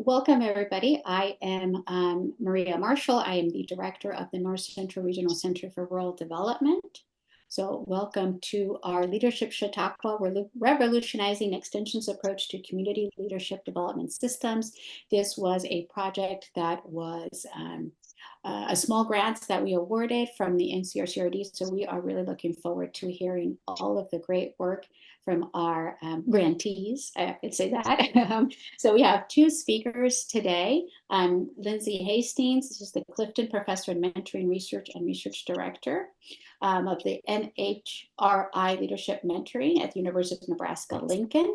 welcome everybody. I am Maria Marshall. I am the director of the North Central Regional Center for Rural Development. So welcome to our Leadership Chautauqua. We're revolutionizing extension's approach to community leadership development systems. This was a project that was a small grant that we awarded from the NCRCRD. So we are really looking forward to hearing all of the great work from our grantees, I could say that. So we have two speakers today. Lindsay Hastings, this is the Clifton Professor in Mentoring Research and Research Director of the NHRI Leadership Mentoring at the University of Nebraska-Lincoln.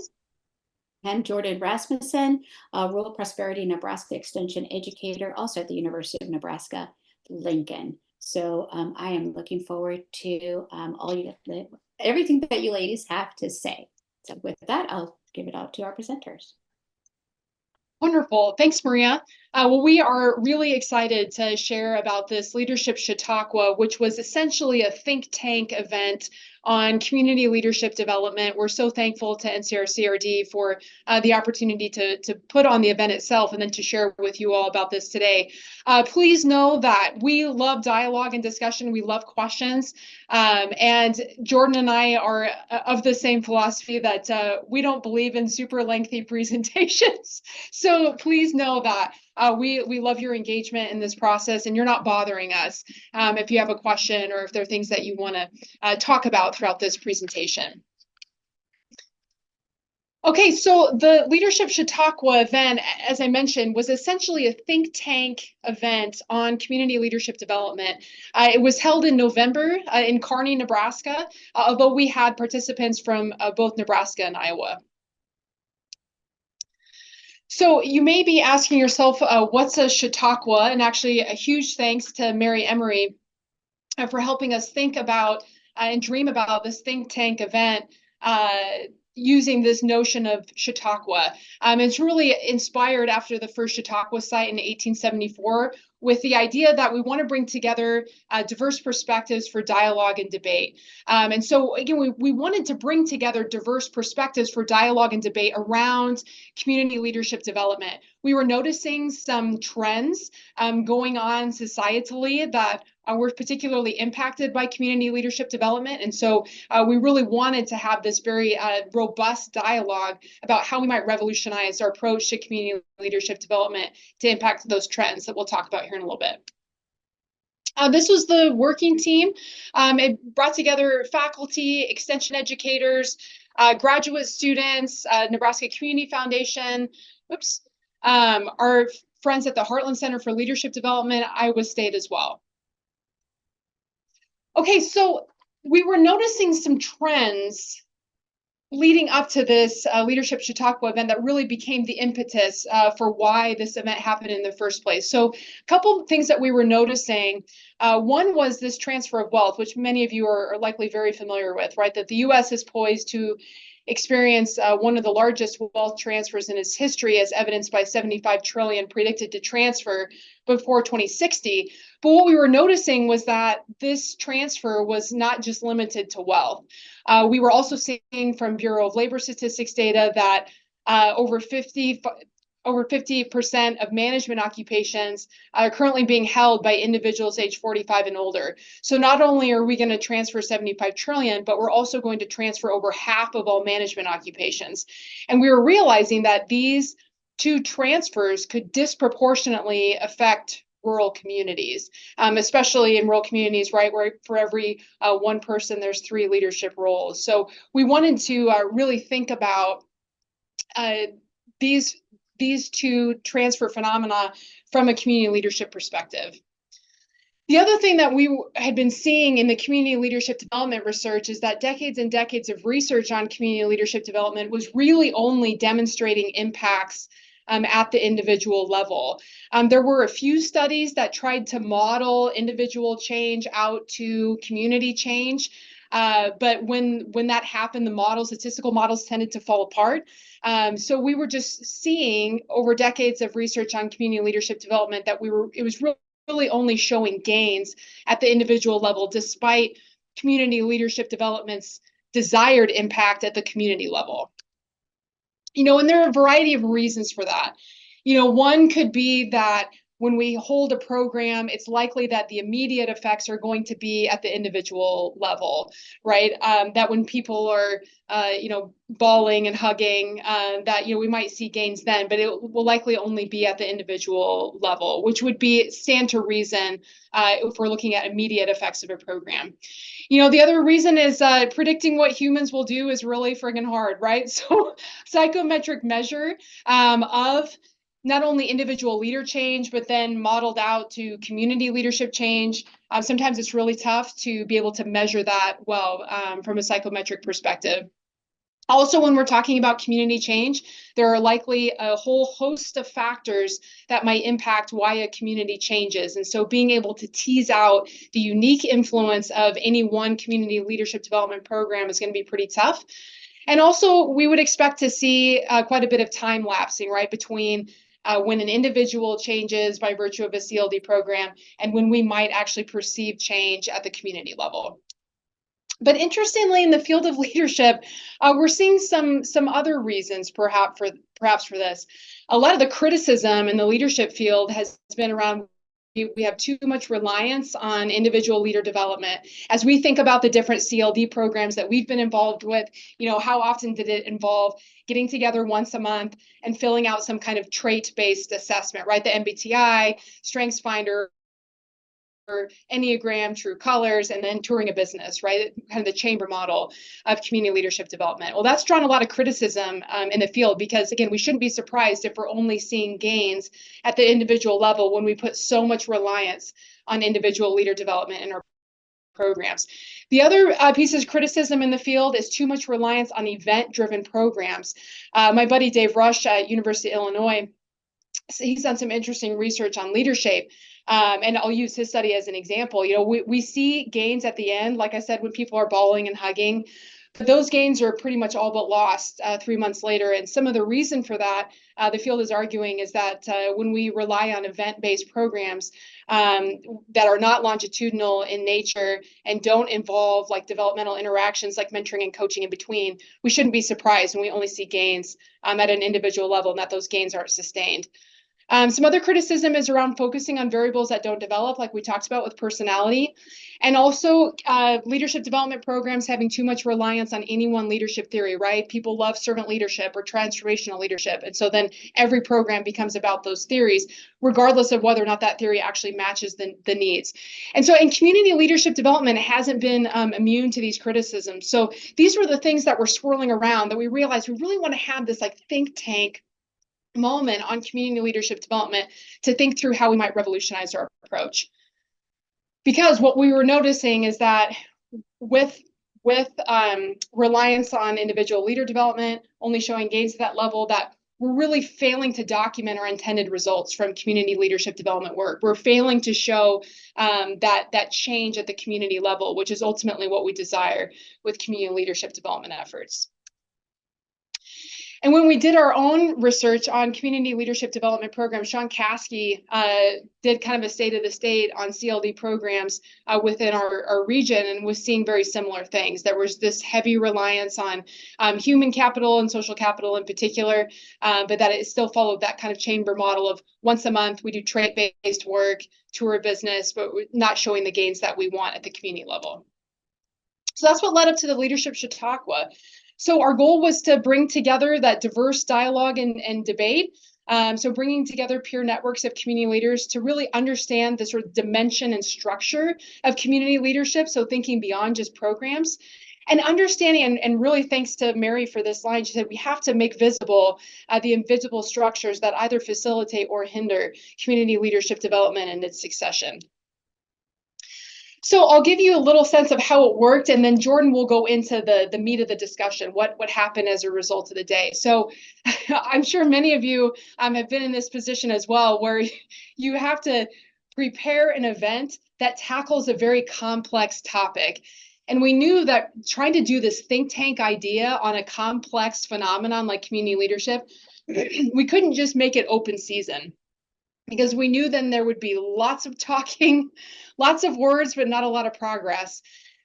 And Jordan Rasmussen, Rural Prosperity Nebraska Extension Educator, also at the University of Nebraska-Lincoln. So I am looking forward to everything that you ladies have to say. So with that, I'll give it out to our presenters. Wonderful. Thanks, Maria. Well, we are really excited to share about this Leadership Chautauqua, which was essentially a think tank event on community leadership development. We're so thankful to NCRCRD for the opportunity to put on the event itself and then to share with you all about this today. Please know that we love dialogue and discussion. We love questions. And Jordan and I are of the same philosophy that we don't believe in super lengthy presentations. So please know that we love your engagement in this process, and you're not bothering us if you have a question or if there are things that you want to talk about throughout this presentation. Okay, so the Leadership Chautauqua event, as I mentioned, was essentially a think tank event on community leadership development. It was held in November in Kearney, Nebraska, although we had participants from both Nebraska and Iowa. So you may be asking yourself, what's a Chautauqua? And actually, a huge thanks to Mary Emery for helping us think about and dream about this think tank event using this notion of Chautauqua. It's really inspired after the first Chautauqua site in 1874 with the idea that we want to bring together diverse perspectives for dialogue and debate. And so again, we wanted to bring together diverse perspectives for dialogue and debate around community leadership development. We were noticing some trends going on societally that were particularly impacted by community leadership development. And so we really wanted to have this very robust dialogue about how we might revolutionize our approach to community leadership development to impact those trends that we'll talk about here in a little bit. This was the working team. It brought together faculty, extension educators, graduate students, Nebraska Community Foundation, our friends at the Heartland Center for Leadership Development, Iowa State as well. Okay, so we were noticing some trends leading up to this Leadership Chautauqua event that really became the impetus for why this event happened in the first place. So a couple of things that we were noticing. One was this transfer of wealth, which many of you are likely very familiar with, right? That the U.S. is poised to experience one of the largest wealth transfers in its history, as evidenced by 75 trillion predicted to transfer before 2060. But what we were noticing was that this transfer was not just limited to wealth. We were also seeing from Bureau of Labor Statistics data that over 50% of management occupations are currently being held by individuals age 45 and older. So not only are we going to transfer 75 trillion, but we're also going to transfer over half of all management occupations. And we were realizing that these two transfers could disproportionately affect rural communities, especially in rural communities, right, where for every one person, there's 3 leadership roles. So we wanted to really think about these two transfer phenomena from a community leadership perspective. The other thing that we had been seeing in the community leadership development research is that decades and decades of research on community leadership development was really only demonstrating impacts at the individual level. There were a few studies that tried to model individual change out to community change. But when that happened, the statistical models tended to fall apart. So we were just seeing over decades of research on community leadership development that it was really only showing gains at the individual level, despite community leadership development's desired impact at the community level. And there are a variety of reasons for that. One could be that when we hold a program, it's likely that the immediate effects are going to be at the individual level, right? That when people are, bawling and hugging, that, we might see gains then, but it will likely only be at the individual level, which would stand to reason if we're looking at immediate effects of a program. The other reason is predicting what humans will do is really friggin' hard, right? So psychometric measure of not only individual leader change, but then modeled out to community leadership change. Sometimes it's really tough to be able to measure that well from a psychometric perspective. Also, when we're talking about community change, there are likely a whole host of factors that might impact why a community changes. And so being able to tease out the unique influence of any one community leadership development program is going to be pretty tough. And also, we would expect to see quite a bit of time lapsing, right, between when an individual changes by virtue of a CLD program and when we might actually perceive change at the community level. But interestingly, in the field of leadership, we're seeing some other reasons perhaps for this. A lot of the criticism in the leadership field has been around we have too much reliance on individual leader development. As we think about the different CLD programs that we've been involved with, how often did it involve getting together once a month and filling out some kind of trait-based assessment, right? The MBTI, Strengths Finder, Enneagram, True Colors, and then touring a business, right? Kind of the chamber model of community leadership development. Well, that's drawn a lot of criticism in the field because, again, we shouldn't be surprised if we're only seeing gains at the individual level when we put so much reliance on individual leader development in our programs. The other piece of criticism in the field is too much reliance on event-driven programs. My buddy Dave Rush at University of Illinois, he's done some interesting research on leadership. And I'll use his study as an example. We see gains at the end, like I said, when people are bawling and hugging, but those gains are pretty much all but lost 3 months later. And some of the reason for that, the field is arguing, is that when we rely on event-based programs that are not longitudinal in nature and don't involve like developmental interactions like mentoring and coaching in between, we shouldn't be surprised when we only see gains at an individual level and that those gains aren't sustained. Some other criticism is around focusing on variables that don't develop, like we talked about with personality, and also leadership development programs having too much reliance on any one leadership theory, right? People love servant leadership or transformational leadership. And so then every program becomes about those theories, regardless of whether or not that theory actually matches the needs. And so in community leadership development, it hasn't been immune to these criticisms. So these were the things that were swirling around that we realized we really want to have this like think tank moment on community leadership development to think through how we might revolutionize our approach. Because what we were noticing is that with reliance on individual leader development, only showing gains at that level, that we're really failing to document our intended results from community leadership development work. We're failing to show that change at the community level, which is ultimately what we desire with community leadership development efforts. And when we did our own research on community leadership development programs, Sean Caskey did kind of a state of the state on CLD programs within our region and was seeing very similar things. There was this heavy reliance on human capital and social capital in particular, but that it still followed that kind of chamber model of once a month, we do trait-based work, tour a business, but we're not showing the gains that we want at the community level. So that's what led up to the Leadership Chautauqua. So our goal was to bring together that diverse dialogue and debate. So bringing together peer networks of community leaders to really understand the sort of dimension and structure of community leadership. So thinking beyond just programs and understanding, and really thanks to Mary for this line, she said, we have to make visible the invisible structures that either facilitate or hinder community leadership development and its succession. So I'll give you a little sense of how it worked, and then Jordan will go into the meat of the discussion, what happened as a result of the day. So I'm sure many of you have been in this position as well, where you have to prepare an event that tackles a very complex topic. And we knew that trying to do this think tank idea on a complex phenomenon like community leadership, we couldn't just make it open season, because we knew then there would be lots of talking, lots of words, but not a lot of progress.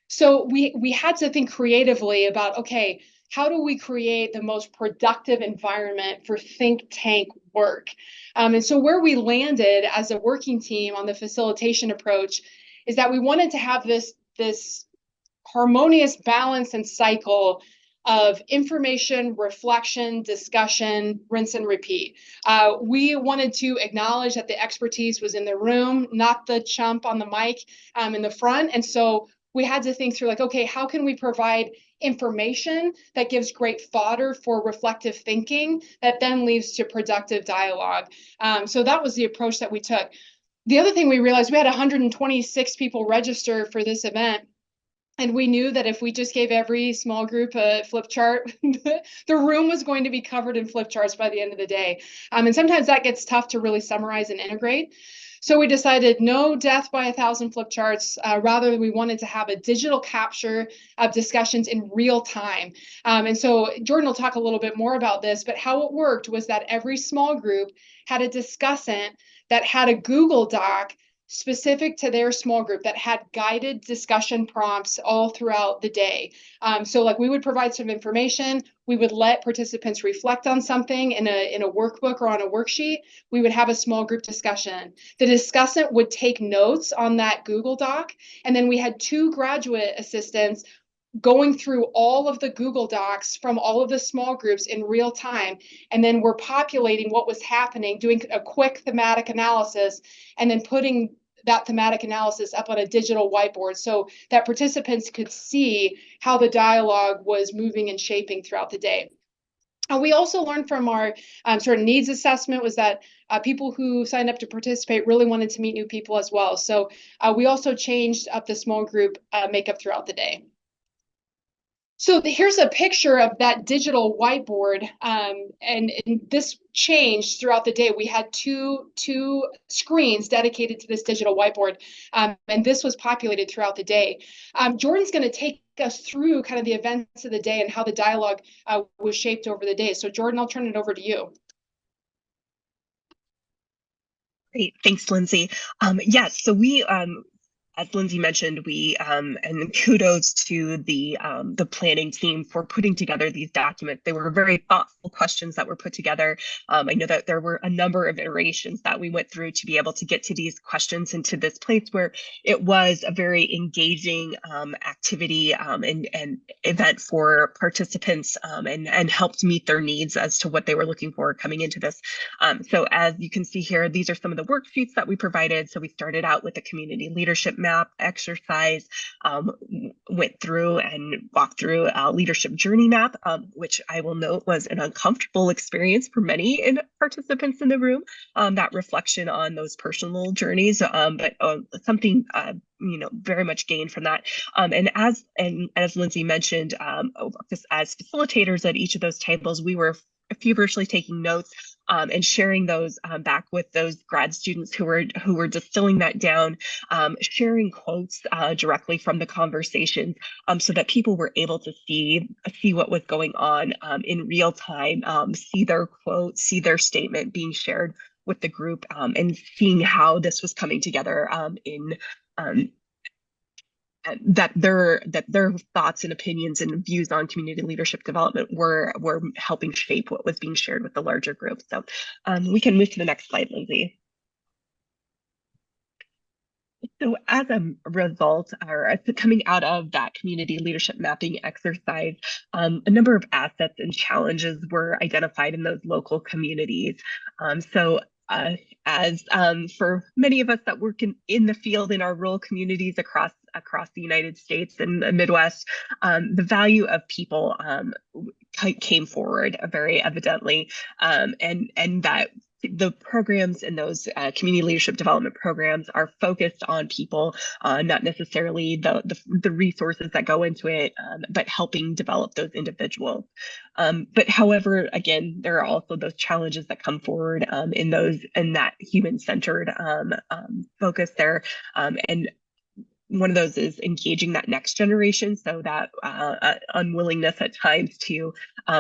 So we had to think creatively about, okay, how do we create the most productive environment for think tank work? And so where we landed as a working team on the facilitation approach is that we wanted to have this harmonious balance and cycle of information, reflection, discussion, rinse and repeat. We wanted to acknowledge that the expertise was in the room, not the chump on the mic in the front. And so we had to think through like, okay, how can we provide information that gives great fodder for reflective thinking that then leads to productive dialogue? So that was the approach that we took. The other thing we realized, we had 126 people register for this event. And we knew that if we just gave every small group a flip chart, the room was going to be covered in flip charts by the end of the day. And sometimes that gets tough to really summarize and integrate. So we decided no death by 1,000 flip charts. Rather, we wanted to have a digital capture of discussions in real time. And so Jordan will talk a little bit more about this, but how it worked was that every small group had a discussant that had a Google Doc specific to their small group that had guided discussion prompts all throughout the day. So like we would provide some information, we would let participants reflect on something in a workbook or on a worksheet, we would have a small group discussion. The discussant would take notes on that Google Doc, and then we had 2 graduate assistants going through all of the Google Docs from all of the small groups in real time. And then we're populating what was happening, doing a quick thematic analysis, and then putting that thematic analysis up on a digital whiteboard so that participants could see how the dialogue was moving and shaping throughout the day. We also learned from our sort of needs assessment was that people who signed up to participate really wanted to meet new people as well. So we also changed up the small group makeup throughout the day. So here's a picture of that digital whiteboard, and this changed throughout the day. We had two screens dedicated to this digital whiteboard, and this was populated throughout the day. Jordan's going to take us through kind of the events of the day and how the dialogue was shaped over the day. So Jordan, I'll turn it over to you. Great, thanks, Lindsay. Yes, so we as Lindsay mentioned, we and kudos to the planning team for putting together these documents. They were very thoughtful questions that were put together. I know that there were a number of iterations that we went through to be able to get to these questions and to this place where it was a very engaging activity and event for participants and helped meet their needs as to what they were looking for coming into this. So as you can see here, these are some of the worksheets that we provided. So we started out with the community leadership map exercise, went through and walked through a leadership journey map, which I will note was an uncomfortable experience for many participants in the room, that reflection on those personal journeys, but something very much gained from that. And as Lindsay mentioned, as facilitators at each of those tables, we were feverishly taking notes and sharing those back with those grad students who were distilling that down, sharing quotes directly from the conversations, so that people were able to see what was going on in real time, see their quote, see their statement being shared with the group, and seeing how this was coming together that their thoughts and opinions and views on community leadership development were helping shape what was being shared with the larger group. So we can move to the next slide, Lindsay. So as a result, or coming out of that community leadership mapping exercise, a number of assets and challenges were identified in those local communities. As for many of us that work in the field in our rural communities across the United States and the Midwest, the value of people came forward very evidently, and that the programs and those community leadership development programs are focused on people, not necessarily the resources that go into it, but helping develop those individuals. But however, again, there are also those challenges that come forward in that human-centered focus there, and one of those is engaging that next generation, so that unwillingness at times to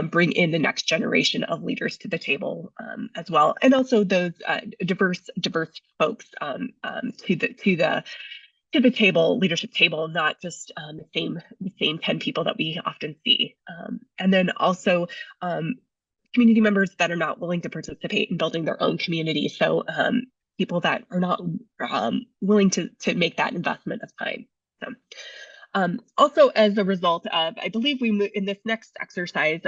bring in the next generation of leaders to the table as well, and also those diverse folks to to the table, leadership table, not just the same 10 people that we often see. And then also community members that are not willing to participate in building their own community. So people that are not willing to make that investment of time. So also, as a result of, I believe we in this next exercise,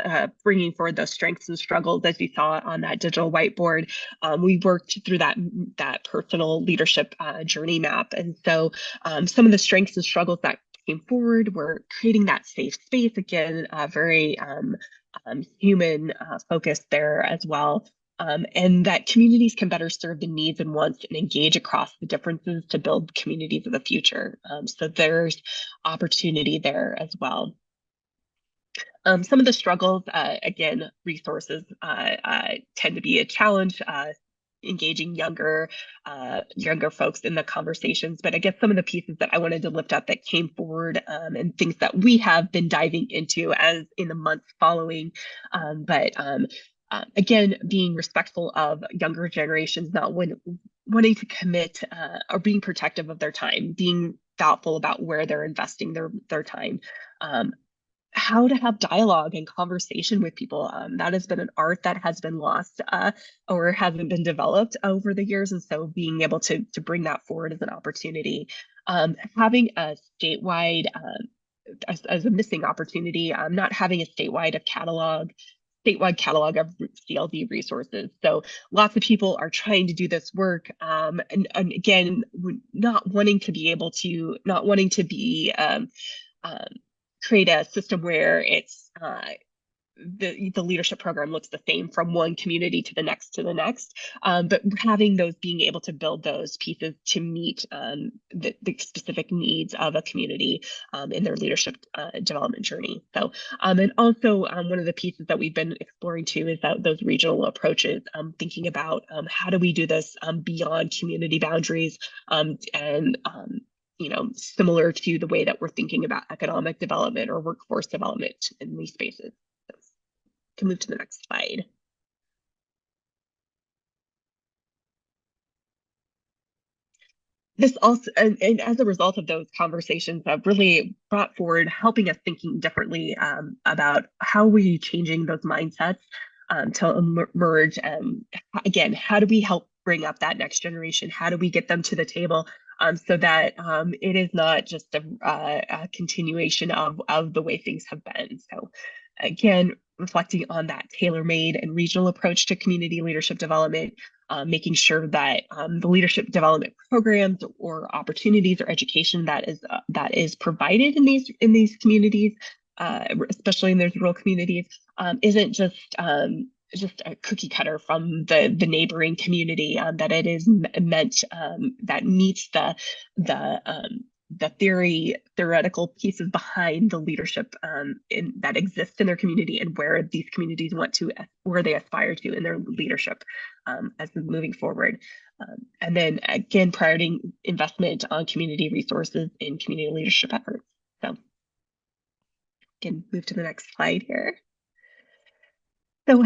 bringing forward those strengths and struggles, as you saw on that digital whiteboard, we worked through that personal leadership journey map. And so some of the strengths and struggles that came forward were creating that safe space, again, very human focus there as well. And that communities can better serve the needs and wants and engage across the differences to build communities of the future. So there's opportunity there as well. Some of the struggles, again, resources tend to be a challenge, engaging younger folks in the conversations. But I guess some of the pieces that I wanted to lift up that came forward and things that we have been diving into as in the months following. Again, being respectful of younger generations, not wanting to commit or being protective of their time, being thoughtful about where they're investing their time. How to have dialogue and conversation with people. That has been an art that has been lost or hasn't been developed over the years. And so being able to bring that forward as an opportunity. Having a statewide, as a missing opportunity, not having a statewide catalog of CLD resources. So lots of people are trying to do this work, and again, not wanting to create a system where it's the leadership program looks the same from one community to the next, but having those, being able to build those pieces to meet the specific needs of a community in their leadership development journey. So and also one of the pieces that we've been exploring too is that those regional approaches, thinking about how do we do this beyond community boundaries, and similar to the way that we're thinking about economic development or workforce development in these spaces. So, can move to the next slide. This also, and as a result of those conversations, really brought forward helping us thinking differently about how we changing those mindsets to emerge. Again, how do we help bring up that next generation? How do we get them to the table so that it is not just a continuation of the way things have been? So again, reflecting on that tailor-made and regional approach to community leadership development, making sure that the leadership development programs or opportunities or education that is provided in these communities, especially in those rural communities, isn't just a cookie cutter from the neighboring community, that it is meant that meets the theoretical pieces behind the leadership that exists in their community and where these communities where they aspire to in their leadership as moving forward. And then again, priority investment on community resources in community leadership efforts. So can move to the next slide here. So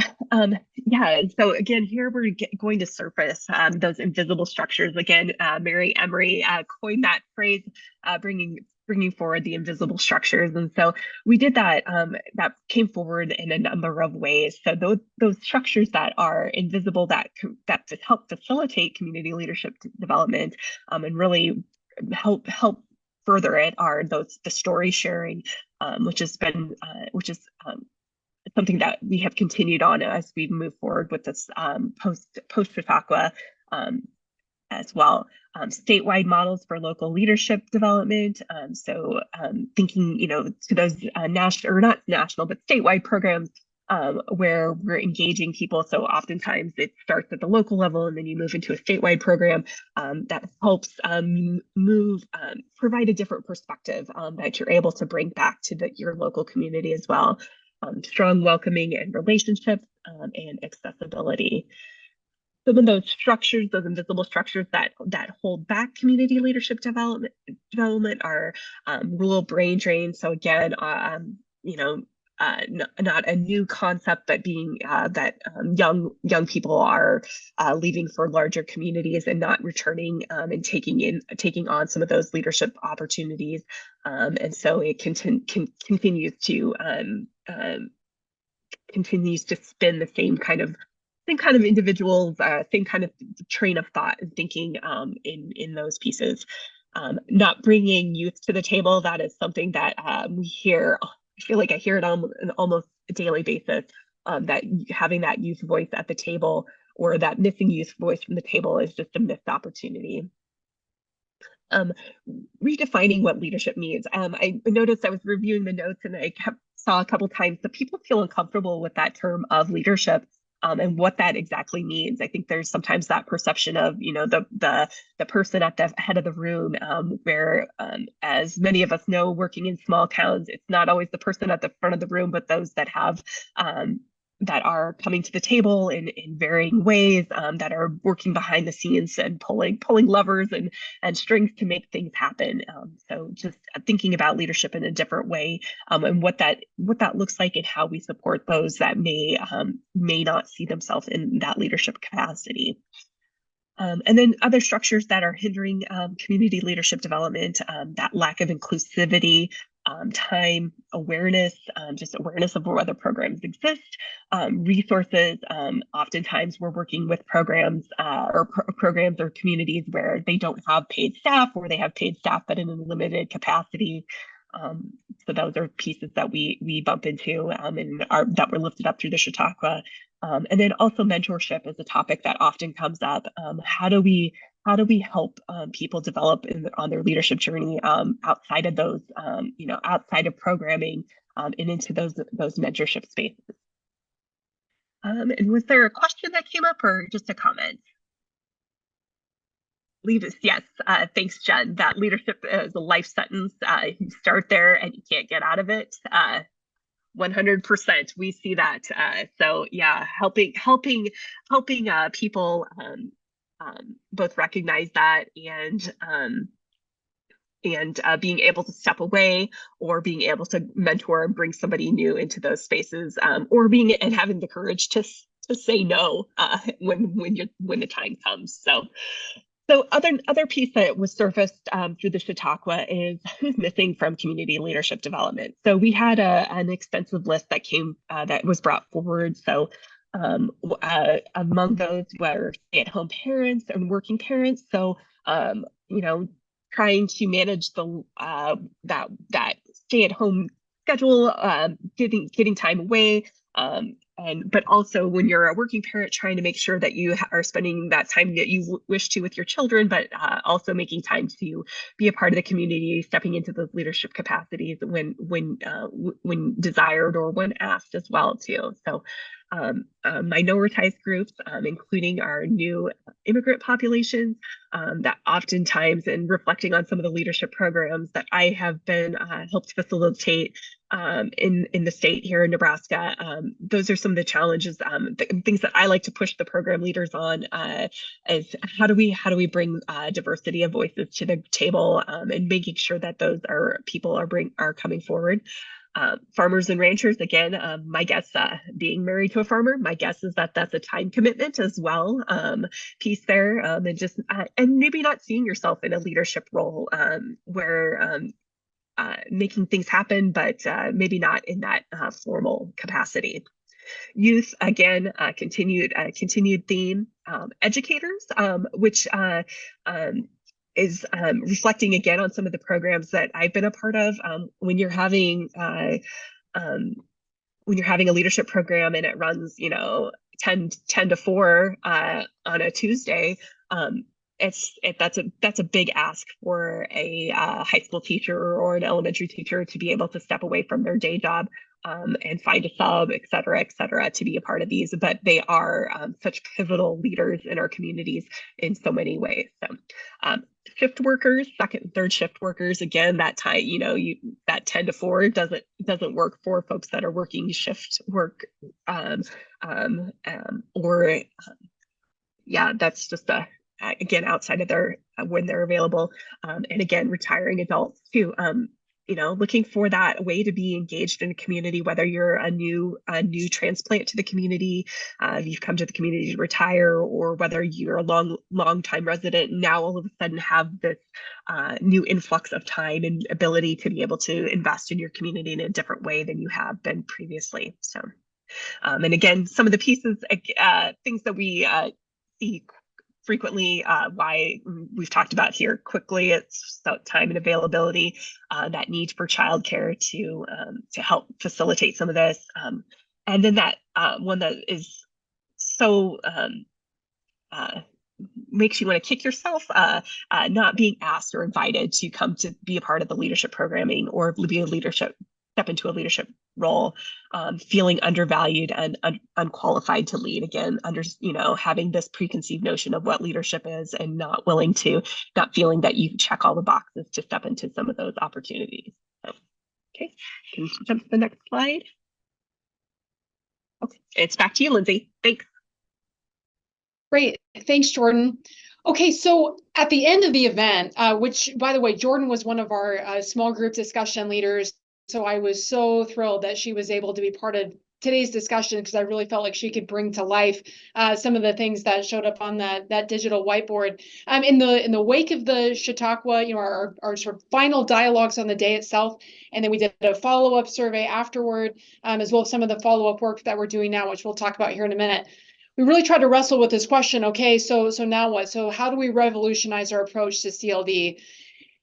so again, here we're going to surface those invisible structures. Again, Mary Emery coined that phrase, bringing forward the invisible structures. And so we did that, that came forward in a number of ways. So those structures that are invisible, that help facilitate community leadership development and really help further it are the story sharing, which is something that we have continued on as we move forward with this post Chautauqua as well. Statewide models for local leadership development. Thinking, to those national, or not national, but statewide programs where we're engaging people. So oftentimes it starts at the local level and then you move into a statewide program that helps provide a different perspective that you're able to bring back to your local community as well. Strong welcoming and relationships and accessibility. Some of those structures, those invisible structures that hold back community leadership development are rural brain drain. So again, not a new concept, but being that young people are leaving for larger communities and not returning and taking on some of those leadership opportunities, and so it continues to spin the same kind of individuals, same kind of train of thought and thinking in those pieces. Not bringing youth to the table, that is something that we hear. I feel like I hear it on an almost a daily basis, that having that youth voice at the table, or that missing youth voice from the table, is just a missed opportunity. Redefining what leadership means. I noticed, I was reviewing the notes, and I saw a couple times that people feel uncomfortable with that term of leadership, and what that exactly means. I think there's sometimes that perception of, the person at the head of the room, where, as many of us know, working in small towns, it's not always the person at the front of the room, but those that have that are coming to the table in varying ways, that are working behind the scenes and pulling levers and strings to make things happen. So just thinking about leadership in a different way, and what that looks like, and how we support those that may not see themselves in that leadership capacity. And then other structures that are hindering community leadership development, that lack of inclusivity, time, awareness, just awareness of whether programs exist, resources. Oftentimes we're working with programs programs or communities where they don't have paid staff, or they have paid staff but in a limited capacity. So those are pieces that we bump into, and that were lifted up through the Chautauqua. And then also mentorship is a topic that often comes up. How do we help people develop on their leadership journey, outside of those, outside of programming, and into those mentorship spaces? And was there a question that came up, or just a comment? Leave us, yes. Thanks, Jen. That leadership is a life sentence. You start there and you can't get out of it. 100%, we see that. So yeah, helping people both recognize that, and being able to step away, or being able to mentor and bring somebody new into those spaces, or having the courage to say no when the time comes. So other piece that was surfaced through the Chautauqua is missing from community leadership development. So we had an extensive list that was brought forward. So among those were stay-at-home parents and working parents. So trying to manage the that stay-at-home schedule, getting time away. But also, when you're a working parent, trying to make sure that you are spending that time that you wish to with your children, but also making time to be a part of the community, stepping into those leadership capacities when desired, or when asked as well too. So minoritized groups, including our new immigrant populations, that oftentimes, and reflecting on some of the leadership programs that I have been helped facilitate in the state here in Nebraska, those are some of the challenges, things that I like to push the program leaders on, is how do we bring diversity of voices to the table, and making sure that those people are coming forward. Farmers and ranchers, again, my guess, being married to a farmer, my guess is that that's a time commitment as well, piece there, and just and maybe not seeing yourself in a leadership role, where making things happen, but maybe not in that formal capacity. Youth, again, continued theme. Educators, which is reflecting again on some of the programs that I've been a part of. When you're having a leadership program and it runs 10 to 4 on a Tuesday, that's a big ask for a high school teacher or an elementary teacher to be able to step away from their day job, and find a sub, et cetera, to be a part of these. But they are such pivotal leaders in our communities in so many ways. So shift workers, second and third shift workers, again, that time, that 10 to 4 doesn't work for folks that are working shift work, that's just again, outside of when they're available, and again, retiring adults too. looking for that way to be engaged in a community, whether you're a new transplant to the community, you've come to the community to retire, or whether you're a long time resident and now all of a sudden have this new influx of time and ability to be able to invest in your community in a different way than you have been previously. So, and again, some of the pieces, things that we see frequently, why we've talked about here quickly, it's time and availability, that need for childcare to help facilitate some of this, and then that one that is so makes you want to kick yourself, not being asked or invited to come to be a part of the leadership programming or step into a leadership role, feeling undervalued and unqualified to lead. Again, having this preconceived notion of what leadership is and not feeling that you check all the boxes to step into some of those opportunities. So, okay, can you jump to the next slide? Okay, it's back to you, Lindsay. Thanks. Great. Thanks, Jordan. Okay, so at the end of the event, which, by the way, Jordan was one of our small group discussion leaders. So I was so thrilled that she was able to be part of today's discussion, because I really felt like she could bring to life some of the things that showed up on that digital whiteboard. In the wake of the Chautauqua, our sort of final dialogues on the day itself, and then we did a follow-up survey afterward, as well as some of the follow-up work that we're doing now, which we'll talk about here in a minute. We really tried to wrestle with this question. Okay, so now what? So how do we revolutionize our approach to CLD?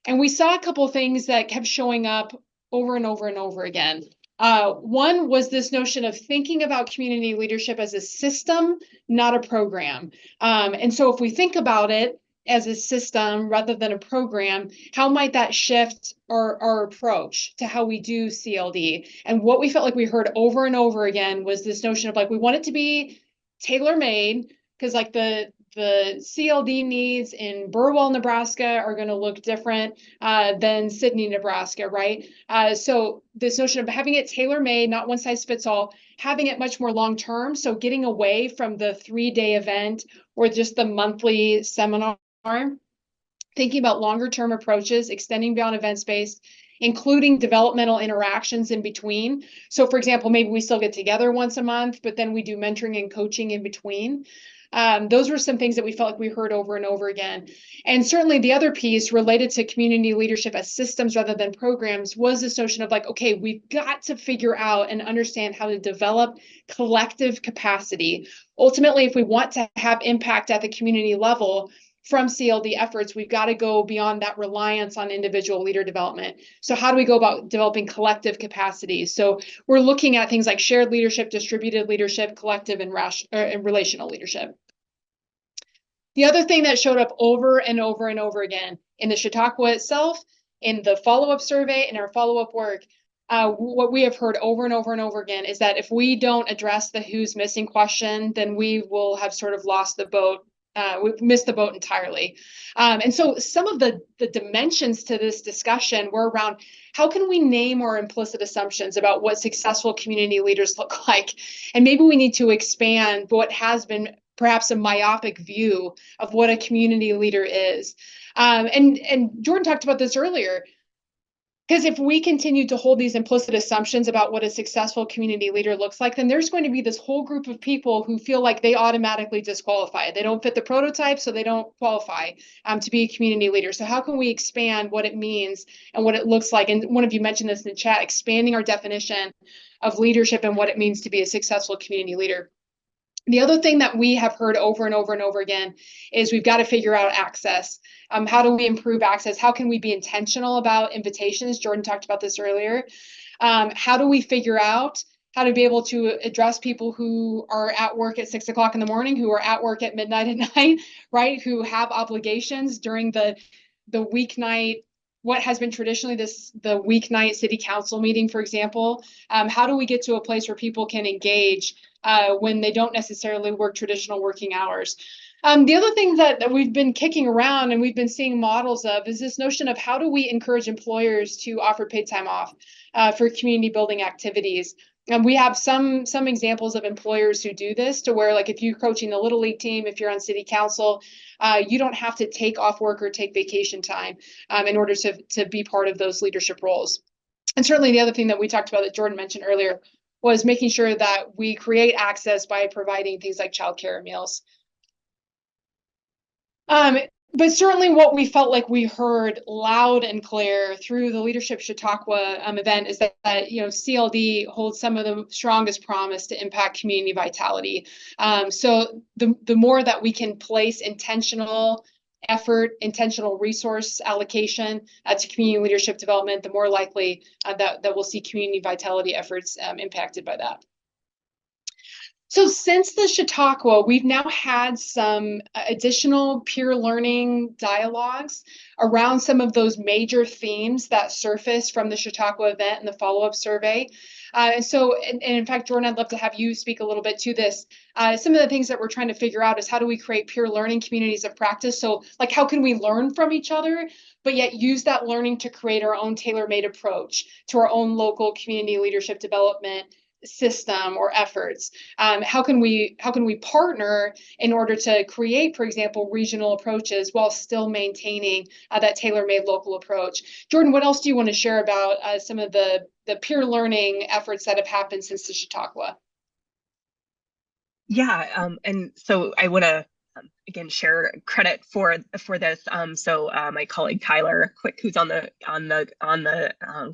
And we saw a couple of things that kept showing up over and over and over again. One was this notion of thinking about community leadership as a system, not a program. And so if we think about it as a system rather than a program, how might that shift our approach to how we do CLD? And what we felt like we heard over and over again was this notion of we want it to be tailor-made, because the CLD needs in Burwell, Nebraska are going to look different than Sydney, Nebraska, right? So this notion of having it tailor-made, not one size fits all, having it much more long-term. So getting away from the 3-day event or just the monthly seminar, thinking about longer-term approaches, extending beyond event-based, including developmental interactions in between. So for example, maybe we still get together once a month, but then we do mentoring and coaching in between. Those were some things that we felt like we heard over and over again. And certainly the other piece related to community leadership as systems rather than programs was this notion of okay, we've got to figure out and understand how to develop collective capacity. Ultimately, if we want to have impact at the community level, from CLD efforts, we've got to go beyond that reliance on individual leader development. So how do we go about developing collective capacities? So we're looking at things like shared leadership, distributed leadership, collective and relational leadership. The other thing that showed up over and over and over again in the Chautauqua itself, in the follow-up survey, in our follow-up work, what we have heard over and over and over again is that if we don't address the who's missing question, then we will have sort of lost the boat. We've missed the boat entirely. And so some of the dimensions to this discussion were around how can we name our implicit assumptions about what successful community leaders look like? And maybe we need to expand what has been perhaps a myopic view of what a community leader is. And Jordan talked about this earlier. Because if we continue to hold these implicit assumptions about what a successful community leader looks like, then there's going to be this whole group of people who feel like they automatically disqualify. They don't fit the prototype, so they don't qualify to be a community leader. So how can we expand what it means and what it looks like? And one of you mentioned this in the chat, expanding our definition of leadership and what it means to be a successful community leader. The other thing that we have heard over and over and over again is we've got to figure out access. How do we improve access? How can we be intentional about invitations? Jordan talked about this earlier. How do we figure out how to be able to address people who are at work at 6 o'clock in the morning, who are at work at midnight at night, right? Who have obligations during the weeknight, what has been traditionally the weeknight city council meeting, for example. How do we get to a place where people can engage when they don't necessarily work traditional working hours? The other thing that we've been kicking around and we've been seeing models of is this notion of how do we encourage employers to offer paid time off for community building activities. And we have some examples of employers who do this, to where if you're coaching the Little League team, if you're on city council, you don't have to take off work or take vacation time in order to be part of those leadership roles. And certainly the other thing that we talked about that Jordan mentioned earlier was making sure that we create access by providing things like childcare meals. But certainly what we felt like we heard loud and clear through the Leadership Chautauqua event is that CLD holds some of the strongest promise to impact community vitality. So the more that we can place intentional effort, intentional resource allocation to community leadership development, the more likely that we'll see community vitality efforts impacted by that. So since the Chautauqua, we've now had some additional peer learning dialogues around some of those major themes that surfaced from the Chautauqua event and the follow-up survey. And in fact, Jordan, I'd love to have you speak a little bit to this. Some of the things that we're trying to figure out is how do we create peer learning communities of practice? So like, how can we learn from each other, but yet use that learning to create our own tailor-made approach to our own local community leadership development system or efforts? How can we partner in order to create, for example, regional approaches while still maintaining that tailor-made local approach? Jordan, what else do you want to share about some of the peer learning efforts that have happened since the Chautauqua? Yeah, and so I want to again share credit for this. So my colleague Tyler Quick, who's on the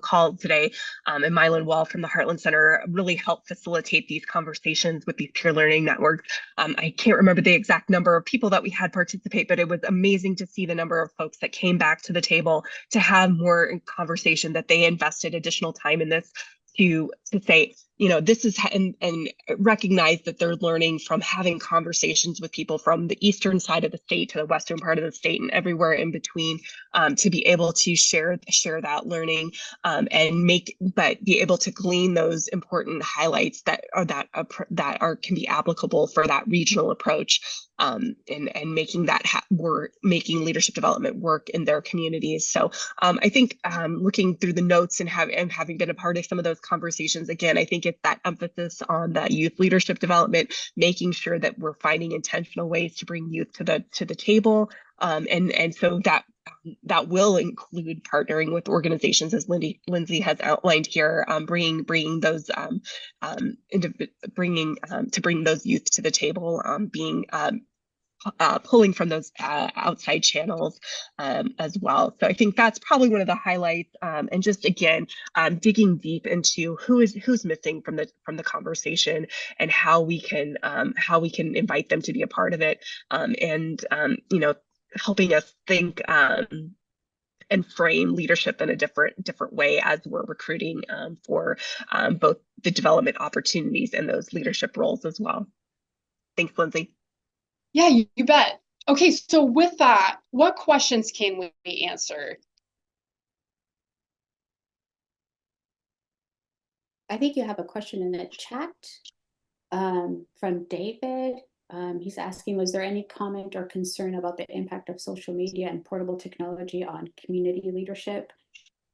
call today, and Mylan Wall from the Heartland Center really helped facilitate these conversations with these peer learning networks. I can't remember the exact number of people that we had participate, but it was amazing to see the number of folks that came back to the table to have more conversation, that they invested additional time in this to say, this is, and recognize that they're learning from having conversations with people from the eastern side of the state to the western part of the state and everywhere in between, to be able to share that learning, and be able to glean those important highlights that can be applicable for that regional approach, and making that making leadership development work in their communities. So I think looking through the notes and having been a part of some of those conversations, again, I think it's that emphasis on that youth leadership development, making sure that we're finding intentional ways to bring youth to the table, and so that will include partnering with organizations, as Lindsay has outlined here, bringing those bring those youth to the table, pulling from those outside channels as well. So I think that's probably one of the highlights, and just again digging deep into who's missing from the conversation, and how we can invite them to be a part of it, and helping us think and frame leadership in a different way as we're recruiting for both the development opportunities and those leadership roles as well. Thanks, Lindsay. Yeah, you bet. Okay, so with that, what questions can we answer? I think you have a question in the chat from David. He's asking, was there any comment or concern about the impact of social media and portable technology on community leadership?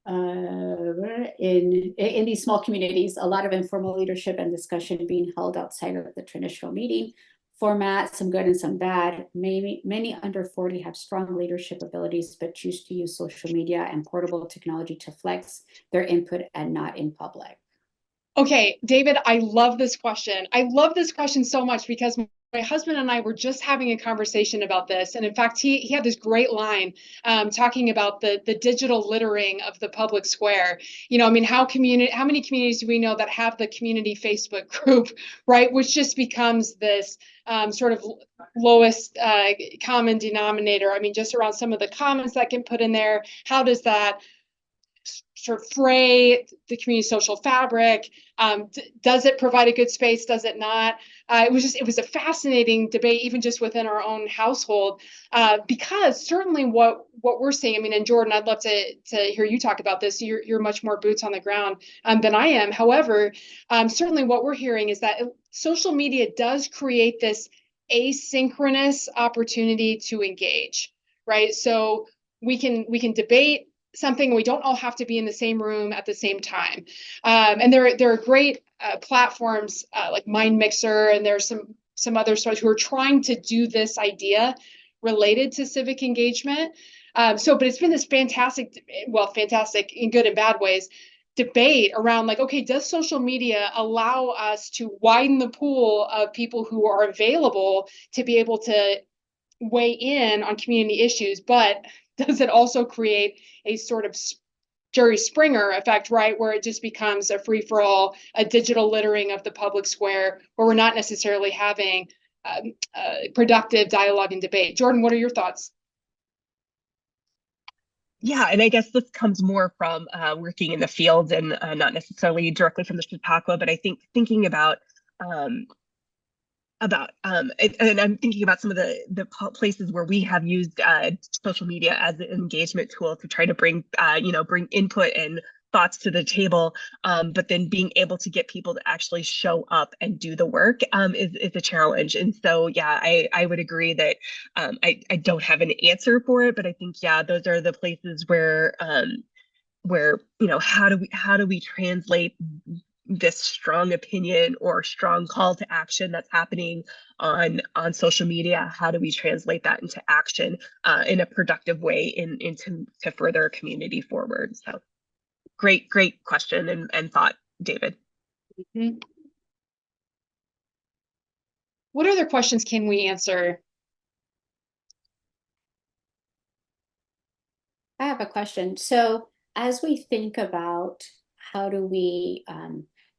In these small communities, a lot of informal leadership and discussion being held outside of the traditional meeting format, some good and some bad. Many under 40 have strong leadership abilities, but choose to use social media and portable technology to flex their input and not in public. Okay, David, I love this question. I love this question so much because my husband and I were just having a conversation about this. And in fact, he had this great line talking about the digital littering of the public square. How many communities do we know that have the community Facebook group, right? Which just becomes this sort of lowest common denominator. Just around some of the comments that get put in there. How does that sort of fray the community social fabric? Does it provide a good space? Does it not? It was a fascinating debate, even just within our own household, because certainly what we're seeing, and Jordan, I'd love to hear you talk about this. You're much more boots on the ground than I am. However, certainly what we're hearing is that social media does create this asynchronous opportunity to engage, right? So we can debate something. We don't all have to be in the same room at the same time. And there are great platforms like Mind Mixer, and there's some other stores who are trying to do this idea related to civic engagement. But it's been this fantastic in good and bad ways, debate around like, okay, does social media allow us to widen the pool of people who are available to be able to weigh in on community issues, but does it also create a sort of Jerry Springer effect, right, where it just becomes a free-for-all, a digital littering of the public square, where we're not necessarily having productive dialogue and debate? Jordan, what are your thoughts? Yeah, and I guess this comes more from working in the field and not necessarily directly from the Chautauqua, but I think thinking um, and I'm thinking about some of the places where we have used social media as an engagement tool to try to bring bring input and thoughts to the table, but then being able to get people to actually show up and do the work is a challenge. And so yeah, I would agree that I don't have an answer for it, but I think yeah, those are the places where how do we translate this strong opinion or strong call to action that's happening on social media? How do we translate that into action in a productive way into to further a community forward? So great question and thought, David. Mm-hmm. What other questions can we answer? I have a question. So as we think about how do we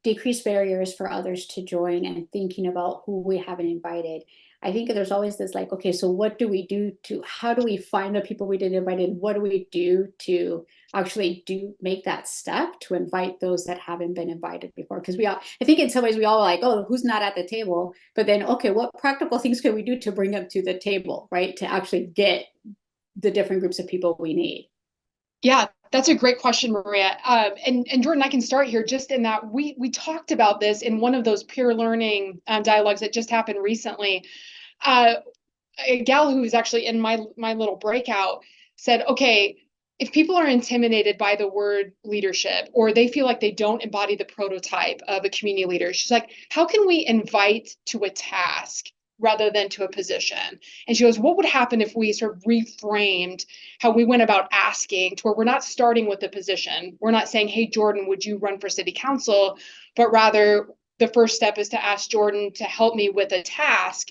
decrease barriers for others to join and thinking about who we haven't invited, I think there's always this like, okay, so what do we do how do we find the people we didn't invite in? What do we do to actually make that step to invite those that haven't been invited before? Because I think in some ways we all like, oh, who's not at the table? But then, okay, what practical things can we do to bring them to the table, right? To actually get the different groups of people we need. Yeah, that's a great question, Maria. And Jordan, I can start here just in that we talked about this in one of those peer learning dialogues that just happened recently. A gal who's actually in my little breakout said, okay, if people are intimidated by the word leadership, or they feel like they don't embody the prototype of a community leader, she's like, how can we invite to a task rather than to a position? And she goes, what would happen if we sort of reframed how we went about asking, to where we're not starting with the position? We're not saying, hey, Jordan, would you run for city council? But rather, the first step is to ask Jordan to help me with a task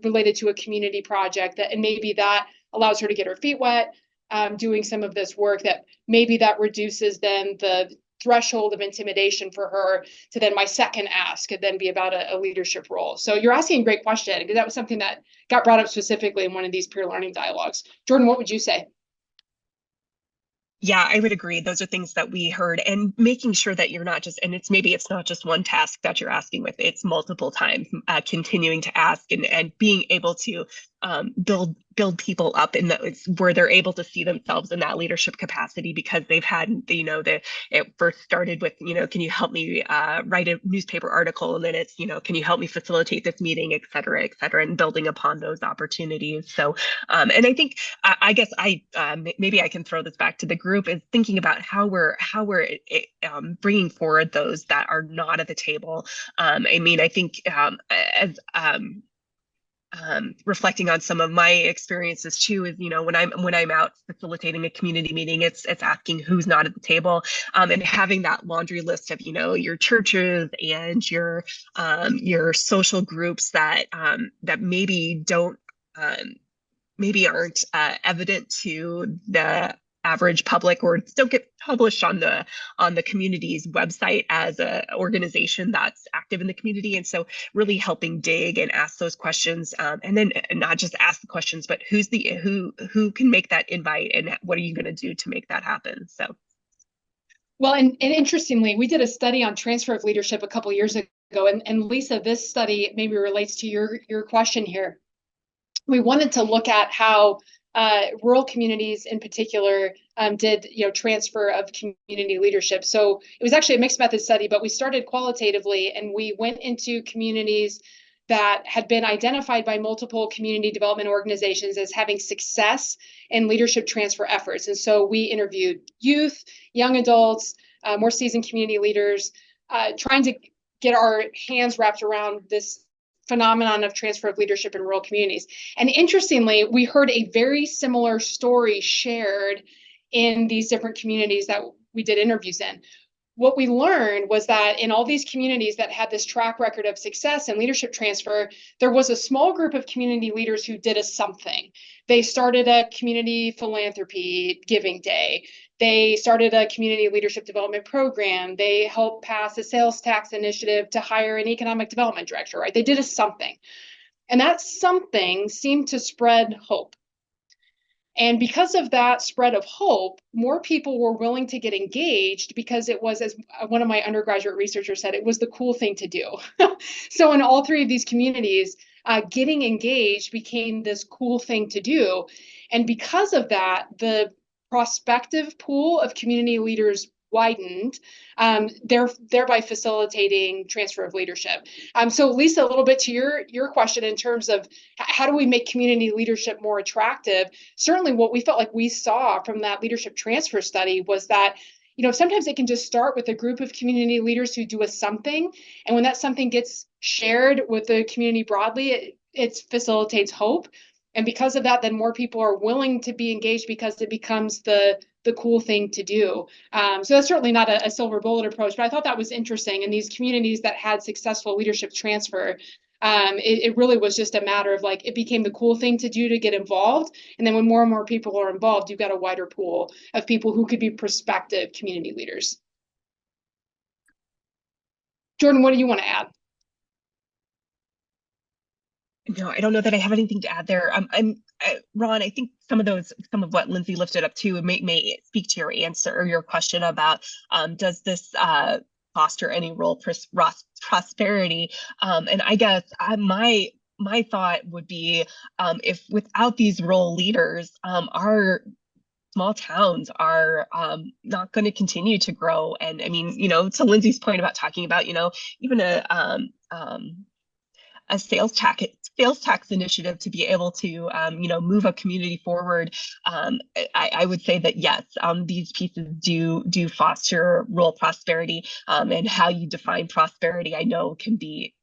related to a community project, and maybe that allows her to get her feet wet, doing some of this work, that maybe that reduces then the threshold of intimidation for her to then my second ask could then be about a leadership role. So you're asking a great question, because that was something that got brought up specifically in one of these peer learning dialogues. Jordan, what would you say? Yeah, I would agree. Those are things that we heard, and making sure that you're not just, and it's not just one task that you're asking with, it's multiple times, continuing to ask and being able to build people up in where they're able to see themselves in that leadership capacity, because they've had, it first started with, can you help me write a newspaper article? And then it's, can you help me facilitate this meeting, et cetera, and building upon those opportunities. So, and I think, I guess maybe I can throw this back to the group, is thinking about how we're bringing forward those that are not at the table. I mean, I think as reflecting on some of my experiences too, is when I'm out facilitating a community meeting, it's asking who's not at the table, and having that laundry list of your churches and your social groups that maybe don't maybe aren't evident to the average public, or don't get published on the community's website as an organization that's active in the community. And so really helping dig and ask those questions, and then not just ask the questions, but who can make that invite, and what are you going to do to make that happen? So. Well, and interestingly, we did a study on transfer of leadership a couple of years ago, and Lisa, this study maybe relates to your question here. We wanted to look at how rural communities in particular did transfer of community leadership. So it was actually a mixed method study, but we started qualitatively, and we went into communities that had been identified by multiple community development organizations as having success in leadership transfer efforts. And so we interviewed youth, young adults, more seasoned community leaders, trying to get our hands wrapped around this phenomenon of transfer of leadership in rural communities. And interestingly, we heard a very similar story shared in these different communities that we did interviews in. what we learned was that in all these communities that had this track record of success and leadership transfer, there was a small group of community leaders who did a something. They started a community philanthropy giving day. They started a community leadership development program. They helped pass a sales tax initiative to hire an economic development director, right? They did a something. And that something seemed to spread hope. And because of that spread of hope, more people were willing to get engaged because it was, as one of my undergraduate researchers said, it was the cool thing to do. So in all three of these communities, getting engaged became this cool thing to do. And because of that, the prospective pool of community leaders widened, thereby facilitating transfer of leadership. So Lisa, a little bit to your question in terms of how do we make community leadership more attractive? Certainly what we felt like we saw from that leadership transfer study was that, sometimes it can just start with a group of community leaders who do a something. And when that something gets shared with the community broadly, it facilitates hope. And because of that, then more people are willing to be engaged because it becomes the cool thing to do. So that's certainly not a silver bullet approach, but I thought that was interesting. In these communities that had successful leadership transfer, it really was just a matter of it became the cool thing to do to get involved. And then when more and more people are involved, you've got a wider pool of people who could be prospective community leaders. Jordan, what do you want to add? No, I don't know that I have anything to add there. Ron, I think some of what Lindsay lifted up too may speak to your answer or your question about does this foster any role prosperity? And I guess my thought would be if without these role leaders, our small towns are not going to continue to grow. And I mean, to Lindsay's point about talking about, even a sales tax initiative to be able to move a community forward. I would say that yes, these pieces do foster rural prosperity, and how you define prosperity I know can be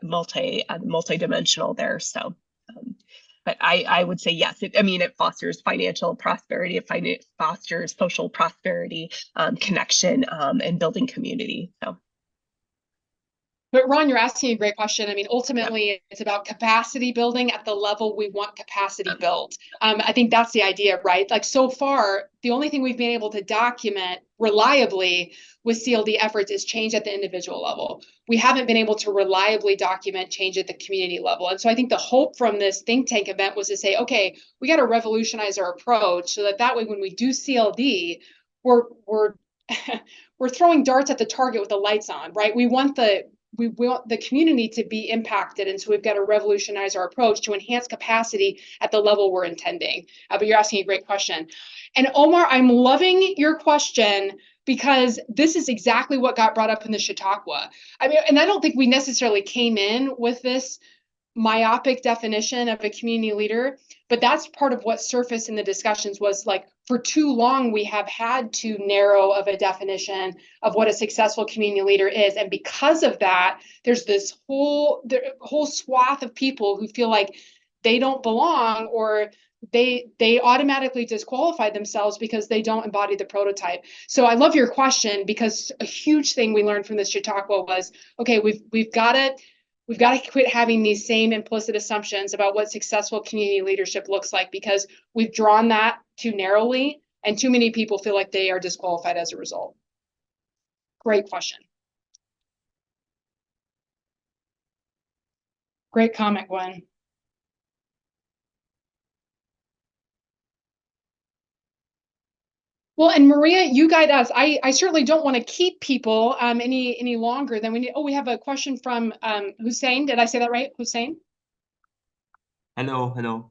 multi-dimensional there. So but I would say yes. It fosters financial prosperity. It fosters social prosperity, connection, and building community. So. But Ron, you're asking a great question. Ultimately, It's about capacity building at the level we want capacity built. I think that's the idea, right? So far, the only thing we've been able to document reliably with CLD efforts is change at the individual level. We haven't been able to reliably document change at the community level. And so I think the hope from this think tank event was to say, okay, we got to revolutionize our approach so that way when we do CLD, we're we're throwing darts at the target with the lights on, right? We want the community to be impacted. And so we've got to revolutionize our approach to enhance capacity at the level we're intending. But you're asking a great question. And Omar, I'm loving your question because this is exactly what got brought up in the Chautauqua. And I don't think we necessarily came in with this myopic definition of a community leader, but that's part of what surfaced in the discussions was for too long we have had too narrow of a definition of what a successful community leader is, and because of that there's this whole swath of people who feel like they don't belong or they automatically disqualify themselves because they don't embody the prototype. So I love your question because a huge thing we learned from this Chautauqua was, okay, we've got to quit having these same implicit assumptions about what successful community leadership looks like because we've drawn that too narrowly and too many people feel like they are disqualified as a result. Great question. Great comment, Gwen. Well, and Maria, you guide us. I certainly don't want to keep people any longer than we need. Oh, we have a question from Hussein. Did I say that right? Hussein? Hello.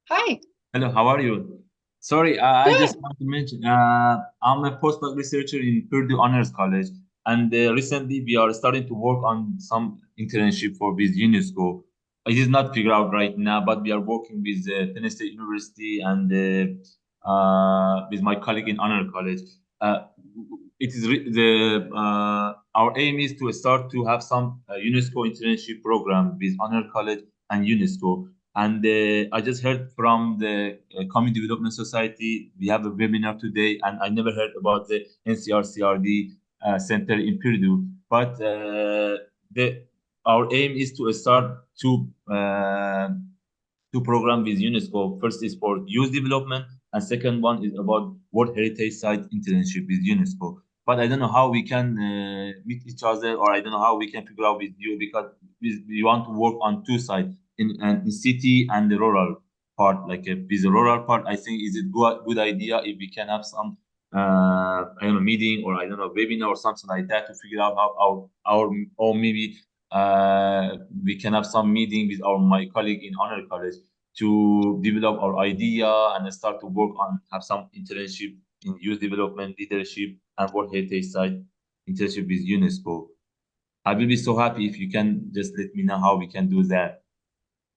Hi. Hello, how are you? Sorry, I just want to mention, I'm a postdoc researcher in Purdue Honors College, and recently we are starting to work on some internship with UNESCO. It is not figured out right now, but we are working with Penn State University and with my colleague in Honor College. It is our aim is to start to have some UNESCO internship program with Honor College and UNESCO. And I just heard from the Community Development Society, we have a webinar today, and I never heard about the NCR-CRD Center in Purdue. But our aim is to start two programs with UNESCO. First is for youth development, and second one is about World Heritage Site internship with UNESCO. But I don't know how we can meet each other, or I don't know how we can figure out with you, because we want to work on two sides, in city and the rural part. Like with the rural part, I think is it good idea if we can have some I don't know, meeting, or I don't know, webinar or something like that, to figure out how our or maybe we can have some meeting with my colleague in honor college to develop our idea and start to work on, have some internship in youth development, leadership, and World Heritage Site internship with UNESCO. I will be so happy if you can just let me know how we can do that.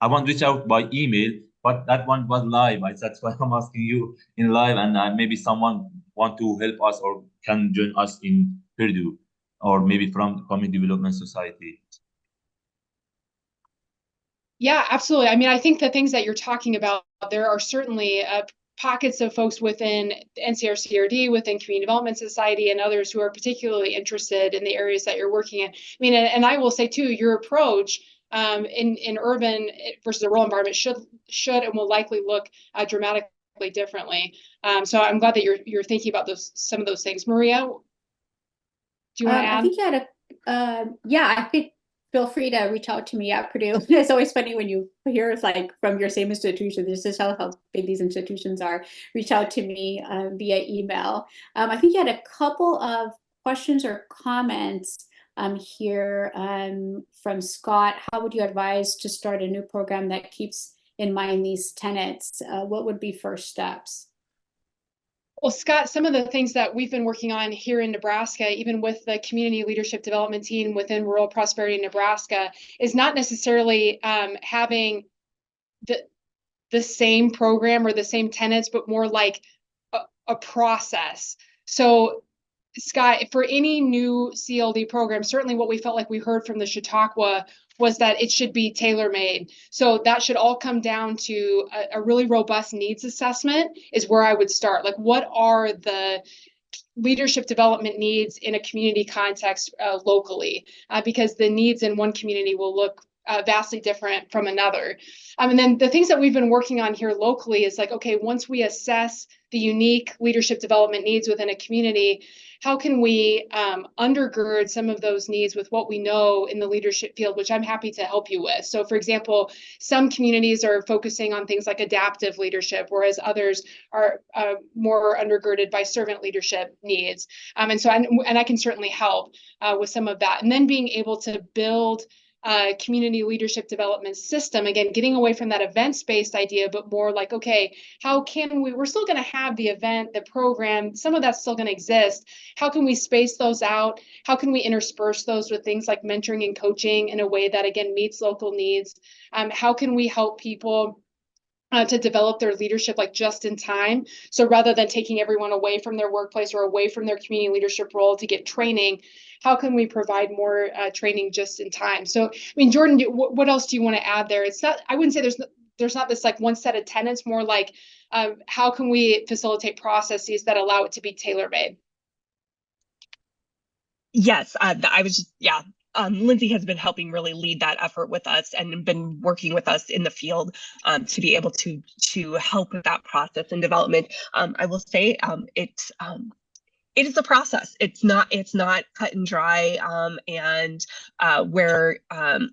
I want to reach out by email, but that one was live. That's why I'm asking you in live, and maybe someone want to help us or can join us in Purdue, or maybe from Community Development Society. Yeah, absolutely. I mean, I think the things that you're talking about, there are certainly pockets of folks within NCR-CRD, within Community Development Society, and others who are particularly interested in the areas that you're working in. I mean, and I will say too, your approach in urban versus a rural environment should and will likely look dramatically differently. So I'm glad that you're thinking about some of those things. Maria, do you want to add? I think you had I think feel free to reach out to me at Purdue. It's always funny when you hear like from your same institution. This is how big these institutions are. Reach out to me via email. I think you had a couple of questions or comments here from Scott. How would you advise to start a new program that keeps in mind these tenets? What would be first steps? Well, Scott, some of the things that we've been working on here in Nebraska, even with the community leadership development team within Rural Prosperity Nebraska, is not necessarily having the same program or the same tenets, but more like a process. So, Scott, for any new CLD program, certainly what we felt like we heard from the Chautauqua was that it should be tailor-made. So that should all come down to a really robust needs assessment is where I would start. Like, what are the leadership development needs in a community context locally? Because the needs in one community will look vastly different from another. And then the things that we've been working on here locally is like, okay, once we assess the unique leadership development needs within a community, how can we undergird some of those needs with what we know in the leadership field, which I'm happy to help you with. So for example, some communities are focusing on things like adaptive leadership, whereas others are more undergirded by servant leadership needs. And I can certainly help with some of that. And then being able to build community leadership development system, again, getting away from that events-based idea, but more like, okay, how can we're still going to have the event, the program, some of that's still going to exist. How can we space those out? How can we intersperse those with things like mentoring and coaching in a way that, again, meets local needs? How can we help people to develop their leadership like just in time? So rather than taking everyone away from their workplace or away from their community leadership role to get training, how can we provide more training just in time? So, I mean, Jordan, what else do you want to add there? It's not, I wouldn't say there's not this like one set of tenets, more like how can we facilitate processes that allow it to be tailor-made? Yes, I was just, Lindsay has been helping really lead that effort with us and been working with us in the field to be able to help with that process and development. I will say it is a process. It's not cut and dry, and where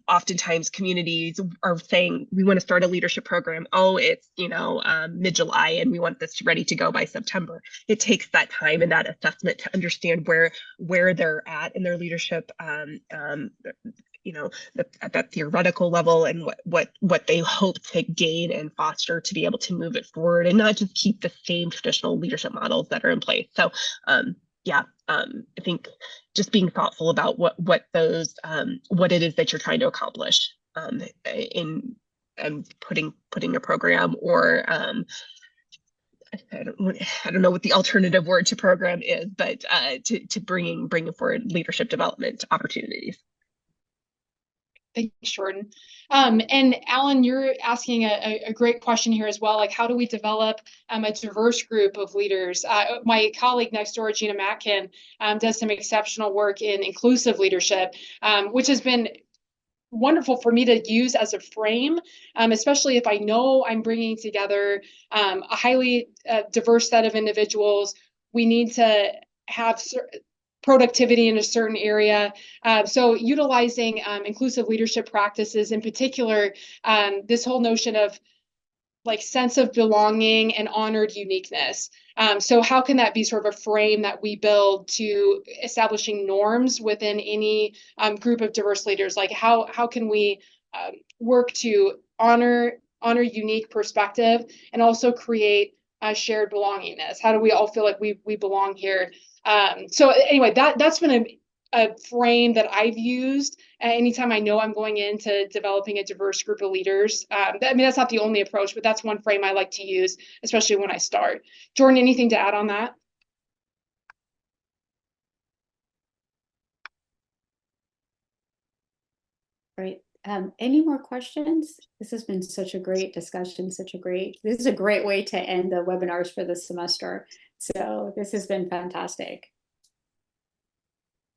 oftentimes communities are saying we want to start a leadership program. Oh, it's mid-July and we want this ready to go by September. It takes that time and that assessment to understand where they're at in their leadership. At that theoretical level and what they hope to gain and foster to be able to move it forward and not just keep the same traditional leadership models that are in place. So I think just being thoughtful about what it is that you're trying to accomplish in putting a program or I don't know what the alternative word to program is, but to bringing forward leadership development opportunities. Thanks, Jordan. And Alan, you're asking a great question here as well. Like, how do we develop a diverse group of leaders? My colleague next door, Gina Matkin, does some exceptional work in inclusive leadership, which has been wonderful for me to use as a frame, especially if I know I'm bringing together a highly diverse set of individuals. We need to have productivity in a certain area. So utilizing inclusive leadership practices, in particular, this whole notion of like sense of belonging and honored uniqueness. So how can that be sort of a frame that we build to establishing norms within any group of diverse leaders? Like how can we work to honor unique perspective and also create shared belongingness? How do we all feel like we belong here? So anyway, that's been a frame that I've used anytime I know I'm going into developing a diverse group of leaders. I mean, that's not the only approach, but that's one frame I like to use, especially when I start. Jordan, anything to add on that? Great. Any more questions? This has been such a great discussion, this is a great way to end the webinars for the semester. So this has been fantastic.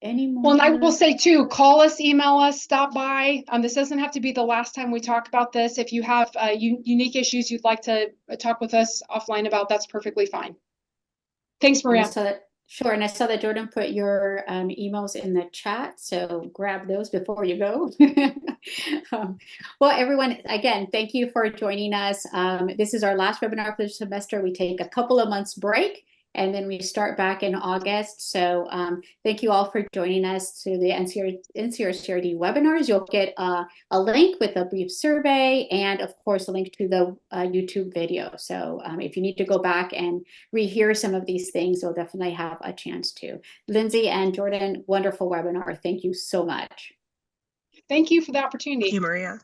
Any more? Well, and I will say too, call us, email us, stop by. This doesn't have to be the last time we talk about this. If you have unique issues you'd like to talk with us offline about, that's perfectly fine. Thanks, Maria. Sure, and I saw that Jordan put your emails in the chat, so grab those before you go. Well, everyone, again, thank you for joining us. This is our last webinar for the semester. We take a couple of months break, and then we start back in August. So thank you all for joining us to the NCRCRD webinars. You'll get a link with a brief survey and, of course, a link to the YouTube video. So if you need to go back and rehear some of these things, you'll definitely have a chance to. Lindsay and Jordan, wonderful webinar. Thank you so much. Thank you for the opportunity. Thank you, Maria.